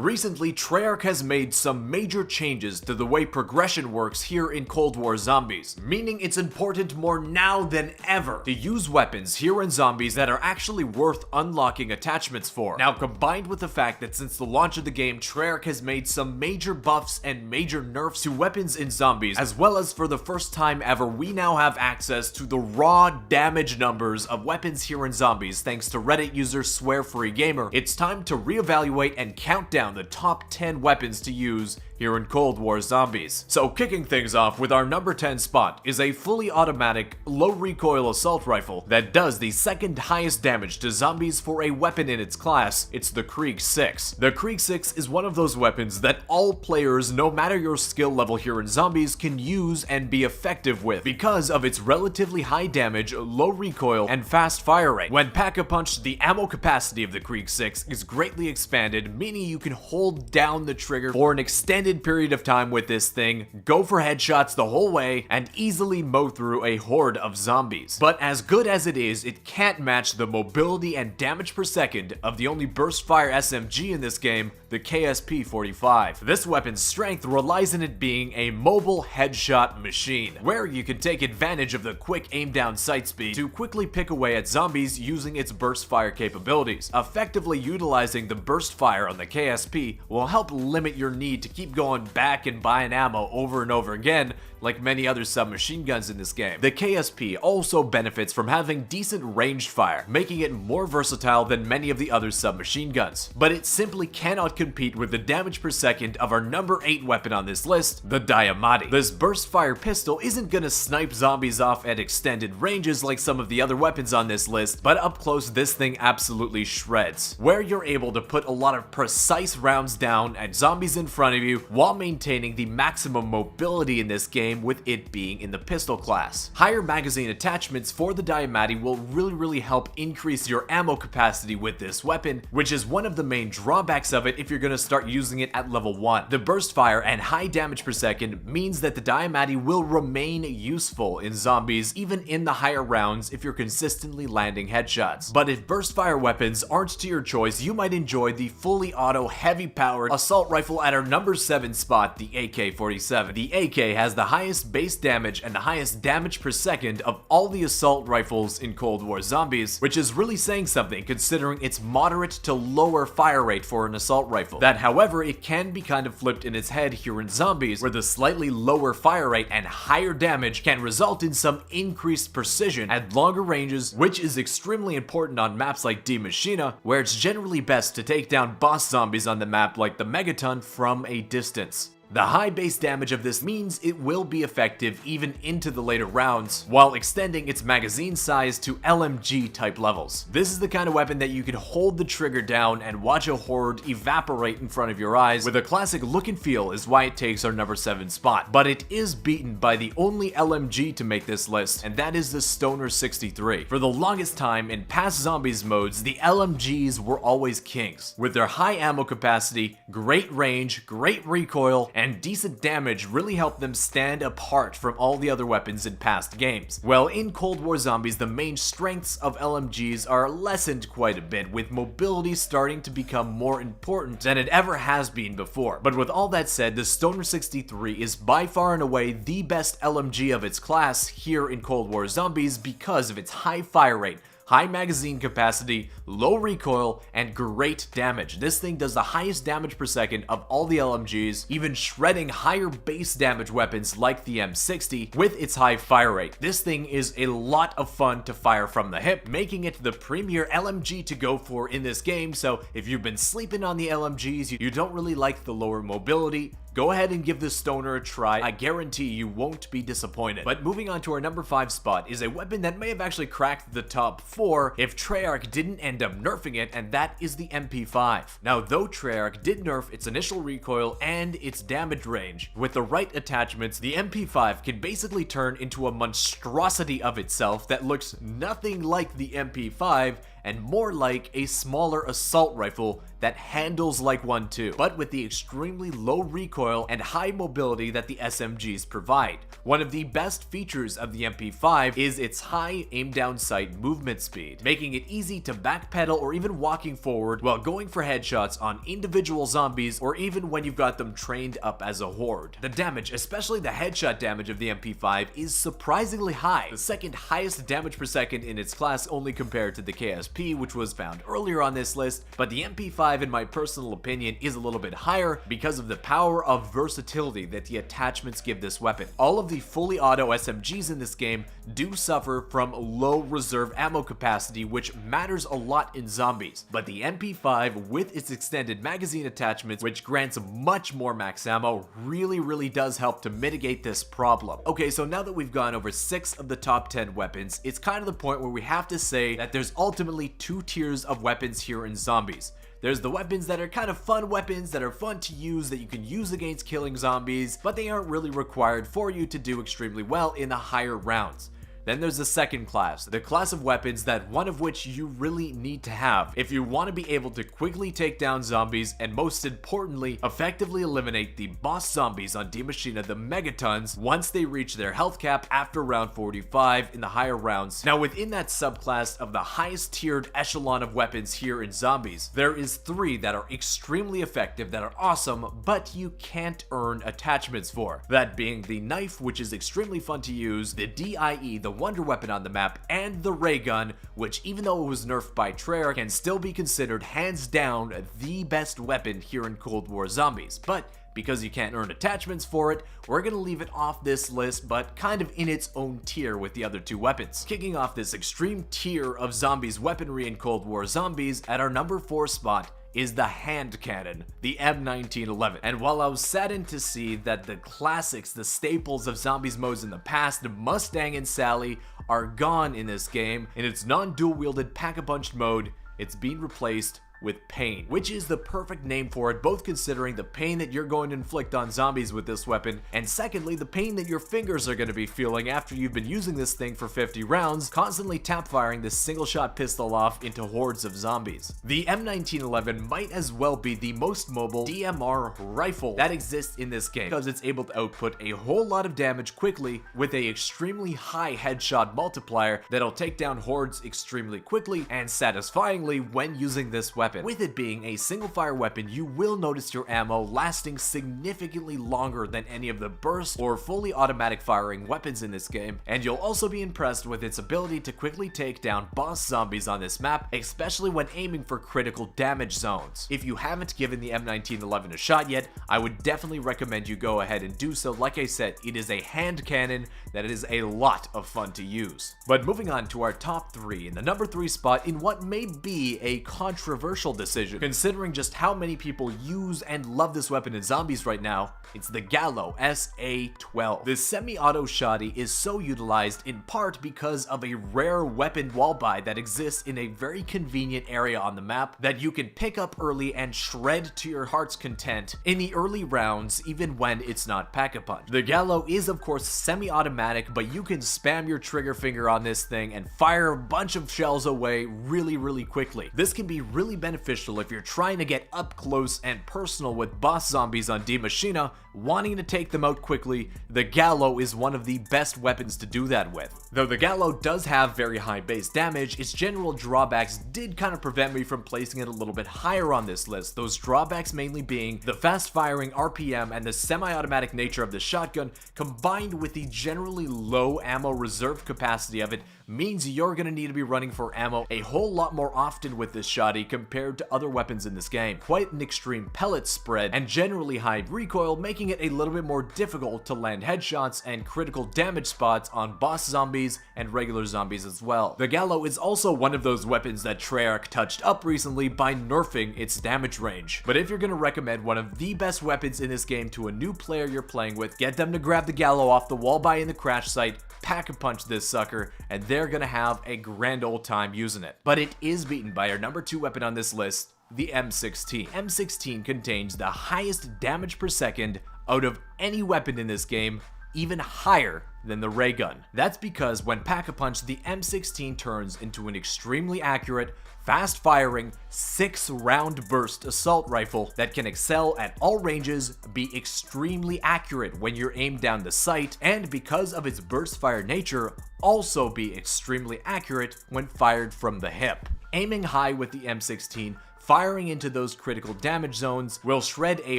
Recently, Treyarch has made some major changes to the way progression works here in Cold War Zombies, meaning it's important more now than ever to use weapons here in Zombies that are actually worth unlocking attachments for. Now, combined with the fact that since the launch of the game, Treyarch has made some major buffs and major nerfs to weapons in Zombies, as well as for the first time ever, we now have access to the raw damage numbers of weapons here in Zombies thanks to Reddit user SwearFreeGamer. It's time to reevaluate and count down the top 10 weapons to use here in Cold War Zombies. So kicking things off with our number 10 spot is a fully automatic, low recoil assault rifle that does the second highest damage to zombies for a weapon in its class. It's the Krieg 6. The Krieg 6 is one of those weapons that all players, no matter your skill level here in Zombies, can use and be effective with because of its relatively high damage, low recoil, and fast fire rate. When pack-a-punched, the ammo capacity of the Krieg 6 is greatly expanded, meaning you can hold down the trigger for an extended period of time with this thing, go for headshots the whole way, and easily mow through a horde of zombies. But as good as it is, it can't match the mobility and damage per second of the only burst fire SMG in this game, the KSP-45. This weapon's strength relies on it being a mobile headshot machine, where you can take advantage of the quick aim down sight speed to quickly pick away at zombies using its burst fire capabilities. Effectively utilizing the burst fire on the KSP will help limit your need to keep going back and buying ammo over and over again, like many other submachine guns in this game. The KSP also benefits from having decent ranged fire, making it more versatile than many of the other submachine guns. But it simply cannot compete with the damage per second of our number 8 weapon on this list, the Diamatti. This burst fire pistol isn't gonna snipe zombies off at extended ranges like some of the other weapons on this list, but up close this thing absolutely shreds, where you're able to put a lot of precise rounds down at zombies in front of you while maintaining the maximum mobility in this game, with it being in the pistol class. Higher magazine attachments for the Diamatti will really help increase your ammo capacity with this weapon, which is one of the main drawbacks of it if you're gonna start using it at level 1. The burst fire and high damage per second means that the Diamatti will remain useful in Zombies even in the higher rounds if you're consistently landing headshots. But if burst fire weapons aren't to your choice, you might enjoy the fully auto heavy powered assault rifle at our number 7 spot, the AK-47. The AK has the highest base damage and the highest damage per second of all the assault rifles in Cold War Zombies, which is really saying something considering its moderate to lower fire rate for an assault rifle. That, however, it can be kind of flipped in its head here in Zombies, where the slightly lower fire rate and higher damage can result in some increased precision at longer ranges, which is extremely important on maps like Die Maschine, where it's generally best to take down boss zombies on the map like the Megaton from a distance. The high base damage of this means it will be effective even into the later rounds, while extending its magazine size to LMG type levels. This is the kind of weapon that you can hold the trigger down and watch a horde evaporate in front of your eyes, with a classic look and feel is why it takes our number 7 spot. But it is beaten by the only LMG to make this list, and that is the Stoner 63. For the longest time in past Zombies modes, the LMGs were always kings, with their high ammo capacity, great range, great recoil, and decent damage really helped them stand apart from all the other weapons in past games. Well, in Cold War Zombies, the main strengths of LMGs are lessened quite a bit, with mobility starting to become more important than it ever has been before. But with all that said, the Stoner 63 is by far and away the best LMG of its class here in Cold War Zombies because of its high fire rate, high magazine capacity, low recoil, and great damage. This thing does the highest damage per second of all the LMGs, even shredding higher base damage weapons like the M60 with its high fire rate. This thing is a lot of fun to fire from the hip, making it the premier LMG to go for in this game. So if you've been sleeping on the LMGs, you don't really like the lower mobility, go ahead and give this Stoner a try. I guarantee you won't be disappointed. But moving on to our number 5 spot is a weapon that may have actually cracked the top 4 if Treyarch didn't end up nerfing it, and that is the MP5. Now, though Treyarch did nerf its initial recoil and its damage range, with the right attachments, the MP5 can basically turn into a monstrosity of itself that looks nothing like the MP5 and more like a smaller assault rifle that handles like one too, but with the extremely low recoil and high mobility that the SMGs provide. One of the best features of the MP5 is its high aim down sight movement speed, making it easy to backpedal or even walking forward while going for headshots on individual zombies or even when you've got them trained up as a horde. The damage, especially the headshot damage of the MP5, is surprisingly high, the second highest damage per second in its class only compared to the KSP, which was found earlier on this list, but the MP5 in my personal opinion is a little bit higher because of the power of versatility that the attachments give this weapon. All of the fully auto SMGs in this game do suffer from low reserve ammo capacity, which matters a lot in zombies, but the MP5 with its extended magazine attachments, which grants much more max ammo, really does help to mitigate this problem. Okay, so now that we've gone over 6 of the top 10 weapons, it's kind of the point where we have to say that there's ultimately 2 tiers of weapons here in zombies. There's the weapons that are kind of fun weapons that are fun to use that you can use against killing zombies, but they aren't really required for you to do extremely well in the higher rounds. Then there's the second class, the class of weapons that one of which you really need to have if you want to be able to quickly take down zombies and most importantly, effectively eliminate the boss zombies on Die Maschine, the megatons, once they reach their health cap after round 45 in the higher rounds. Now within that subclass of the highest tiered echelon of weapons here in zombies, there is 3 that are extremely effective, that are awesome, but you can't earn attachments for. That being the knife, which is extremely fun to use, the DIE, the wonder weapon on the map, and the ray gun, which even though it was nerfed by Treyarch, can still be considered hands down the best weapon here in Cold War Zombies. But because you can't earn attachments for it, we're gonna leave it off this list, but kind of in its own tier with the other 2 weapons. Kicking off this extreme tier of zombies weaponry in Cold War Zombies, at our number 4 spot is the hand cannon, the M1911. And while I was saddened to see that the classics, the staples of zombies modes in the past, Mustang and Sally, are gone in this game, in its non-dual wielded pack-a-punch mode, it's being replaced with pain, which is the perfect name for it, both considering the pain that you're going to inflict on zombies with this weapon, and secondly, the pain that your fingers are going to be feeling after you've been using this thing for 50 rounds, constantly tap firing this single shot pistol off into hordes of zombies. The M1911 might as well be the most mobile DMR rifle that exists in this game, because it's able to output a whole lot of damage quickly with a extremely high headshot multiplier that'll take down hordes extremely quickly and satisfyingly when using this weapon. With it being a single fire weapon, you will notice your ammo lasting significantly longer than any of the burst or fully automatic firing weapons in this game, and you'll also be impressed with its ability to quickly take down boss zombies on this map, especially when aiming for critical damage zones. If you haven't given the M1911 a shot yet, I would definitely recommend you go ahead and do so. Like I said, it is a hand cannon that is a lot of fun to use. But moving on to our top 3, in the number 3 spot in what may be a controversial decision, considering just how many people use and love this weapon in zombies right now, it's the Gallo SA-12. This semi-auto shotty is so utilized in part because of a rare weapon wall buy that exists in a very convenient area on the map that you can pick up early and shred to your heart's content in the early rounds, even when it's not pack-a-punch. The Gallo is of course semi-automatic, but you can spam your trigger finger on this thing and fire a bunch of shells away really quickly. This can be really beneficial if you're trying to get up close and personal with boss zombies on Die Maschine, wanting to take them out quickly. The Gallo is one of the best weapons to do that with. Though the Gallo does have very high base damage, its general drawbacks did kind of prevent me from placing it a little bit higher on this list. Those drawbacks mainly being the fast firing RPM and the semi-automatic nature of the shotgun, combined with the generally low ammo reserve capacity of it, means you're gonna need to be running for ammo a whole lot more often with this shotty compared to other weapons in this game. Quite an extreme pellet spread and generally high recoil, making it a little bit more difficult to land headshots and critical damage spots on boss zombies and regular zombies as well. The Gallo is also one of those weapons that Treyarch touched up recently by nerfing its damage range. But if you're gonna recommend one of the best weapons in this game to a new player you're playing with, get them to grab the Gallo off the wall buy in the crash site, pack-a-punch this sucker, and they're gonna have a grand old time using it. But it is beaten by our number 2 weapon on this list, the M16. M16 contains the highest damage per second out of any weapon in this game even higher than the ray gun. That's because when Pack-a-Punch, the M16 turns into an extremely accurate, fast-firing, 6-round burst assault rifle that can excel at all ranges, be extremely accurate when you're aimed down the sight, and because of its burst-fire nature, also be extremely accurate when fired from the hip. Aiming high with the M16, firing into those critical damage zones will shred a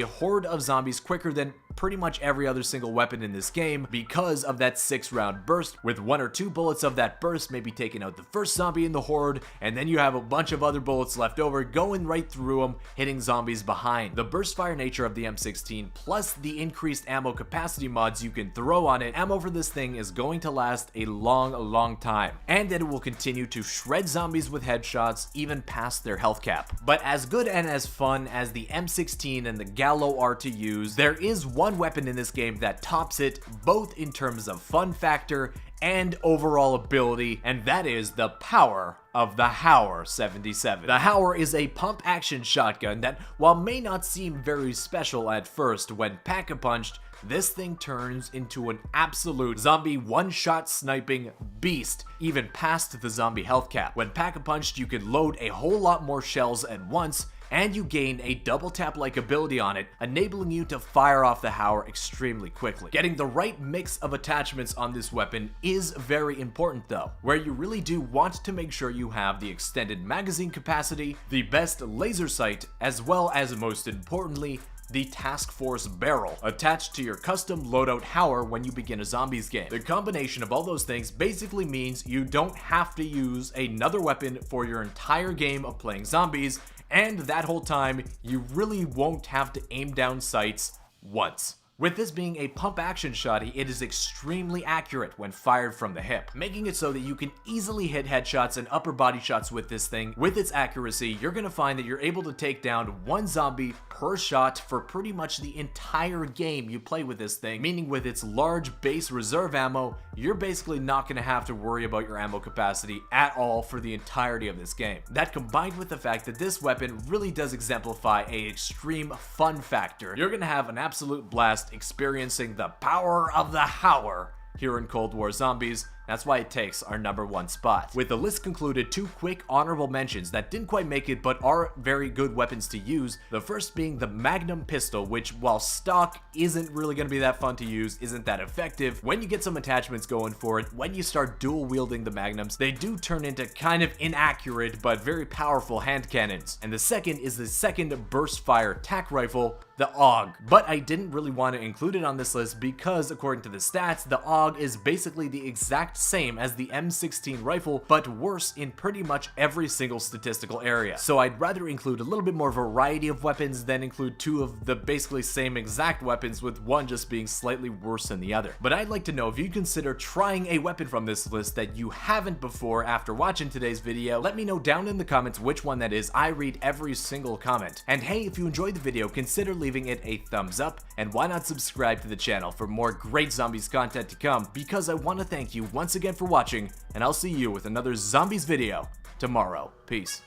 horde of zombies quicker than pretty much every other single weapon in this game because of that 6-round burst, with 1 or 2 bullets of that burst maybe taking out the first zombie in the horde, and then you have a bunch of other bullets left over going right through them, hitting zombies behind. The burst fire nature of the M16 plus the increased ammo capacity mods you can throw on it, ammo for this thing is going to last a long time, and it will continue to shred zombies with headshots even past their health cap. But as good and as fun as the M16 and the Gallo are to use, there is one weapon in this game that tops it both in terms of fun factor and overall ability, and that is the power of the Hauer 77. The Hauer is a pump action shotgun that, while may not seem very special at first, when pack-a-punched, this thing turns into an absolute zombie one-shot sniping beast, even past the zombie health cap. When pack-a-punched, you can load a whole lot more shells at once, and you gain a double tap-like ability on it, enabling you to fire off the Hauer extremely quickly. Getting the right mix of attachments on this weapon is very important though, where you really do want to make sure you have the extended magazine capacity, the best laser sight, as well as, most importantly, the Task Force barrel attached to your custom loadout Hauer when you begin a zombies game. The combination of all those things basically means you don't have to use another weapon for your entire game of playing zombies, and that whole time you really won't have to aim down sights once. With this being a pump action shotty, it is extremely accurate when fired from the hip, making it so that you can easily hit headshots and upper body shots with this thing. With its accuracy, you're gonna find that you're able to take down 1 zombie per shot for pretty much the entire game you play with this thing, meaning with its large base reserve ammo, you're basically not gonna have to worry about your ammo capacity at all for the entirety of this game. That, combined with the fact that this weapon really does exemplify a extreme fun factor, you're gonna have an absolute blast experiencing the power of the Hauer here in Cold War Zombies. That's why it takes our #1 spot. With the list concluded, 2 quick honorable mentions that didn't quite make it but are very good weapons to use. The first being the Magnum pistol, which, while stock isn't really going to be that fun to use, isn't that effective, when you get some attachments going for it, when you start dual wielding the Magnums, they do turn into kind of inaccurate but very powerful hand cannons. And the second is the second burst fire tac rifle, the AUG. But I didn't really want to include it on this list because, according to the stats, the AUG is basically the exact same as the M16 rifle, but worse in pretty much every single statistical area. So I'd rather include a little bit more variety of weapons than include 2 of the basically same exact weapons, with one just being slightly worse than the other. But I'd like to know if you'd consider trying a weapon from this list that you haven't before after watching today's video. Let me know down in the comments which one that is. I read every single comment. And hey, if you enjoyed the video, consider leaving it a thumbs up, and why not subscribe to the channel for more great zombies content to come, because I want to thank you once again for watching, and I'll see you with another zombies video tomorrow. Peace.